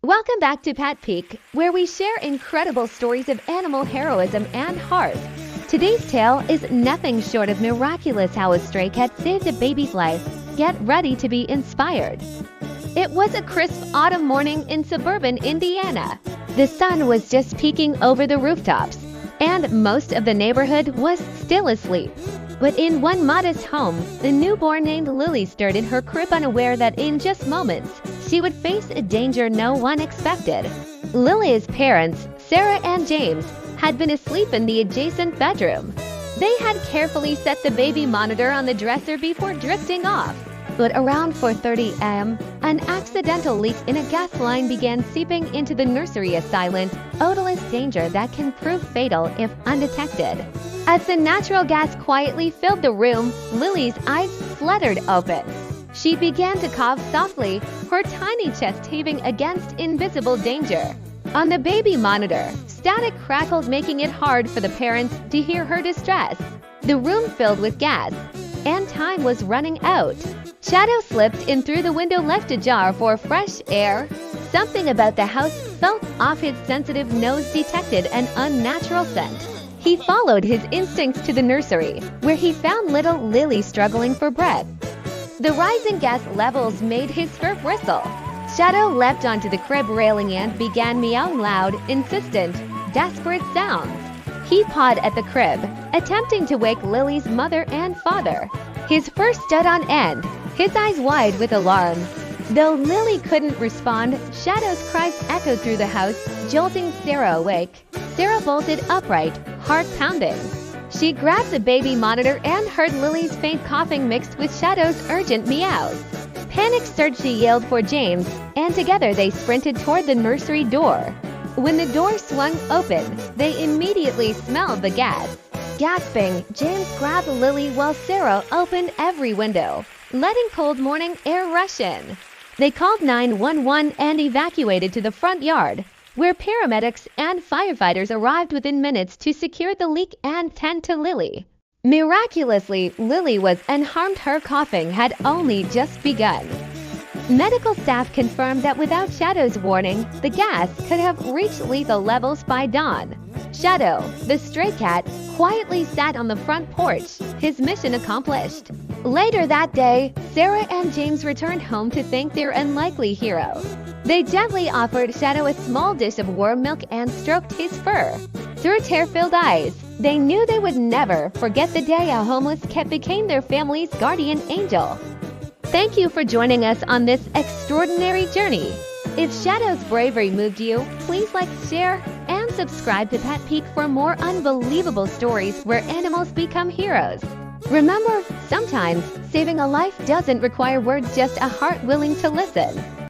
Welcome back to Pet Peek, where we share incredible stories of animal heroism and heart. Today's tale is nothing short of miraculous how a stray cat saved a baby's life. Get ready to be inspired. It was a crisp autumn morning in suburban Indiana. The sun was just peeking over the rooftops, and most of the neighborhood was still asleep. But in one modest home, the newborn named Lily stirred in her crib, unaware that in just moments, she would face a danger no one expected. Lily's parents, Sarah and James, had been asleep in the adjacent bedroom. They had carefully set the baby monitor on the dresser before drifting off. But around 4:30 a.m., an accidental leak in a gas line began seeping into the nursery, a silent, odorless danger that can prove fatal if undetected. As the natural gas quietly filled the room, Lily's eyes fluttered open. She began to cough softly, her tiny chest heaving against invisible danger. On the baby monitor, static crackled, making it hard for the parents to hear her distress. The room filled with gas, and time was running out. Shadow slipped in through the window, left ajar for fresh air. Something about the house felt off. His sensitive nose detected an unnatural scent. He followed his instincts to the nursery, where he found little Lily struggling for breath. The rising gas levels made his fur bristle. Shadow leapt onto the crib railing and began meowing loud, insistent, desperate sounds. He pawed at the crib, attempting to wake Lily's mother and father. His fur stood on end, his eyes wide with alarm. Though Lily couldn't respond, Shadow's cries echoed through the house, jolting Sarah awake. Sarah bolted upright, heart pounding. She grabbed the baby monitor and heard Lily's faint coughing mixed with Shadow's urgent meows. Panic surged, she yelled for James, and together they sprinted toward the nursery door. When the door swung open, they immediately smelled the gas. Gasping, James grabbed Lily while Sarah opened every window, letting cold morning air rush in. They called 911 and evacuated to the front yard, where paramedics and firefighters arrived within minutes to secure the leak and tend to Lily. Miraculously, Lily was unharmed. Her coughing had only just begun. Medical staff confirmed that without Shadow's warning, the gas could have reached lethal levels by dawn. Shadow, the stray cat, quietly sat on the front porch, his mission accomplished. Later that day, Sarah and James returned home to thank their unlikely hero. They gently offered Shadow a small dish of warm milk and stroked his fur. Through tear-filled eyes, they knew they would never forget the day a homeless cat became their family's guardian angel. Thank you for joining us on this extraordinary journey. If Shadow's bravery moved you, please like, share, and subscribe to Pet Peek for more unbelievable stories where animals become heroes. Remember, sometimes saving a life doesn't require words, just a heart willing to listen.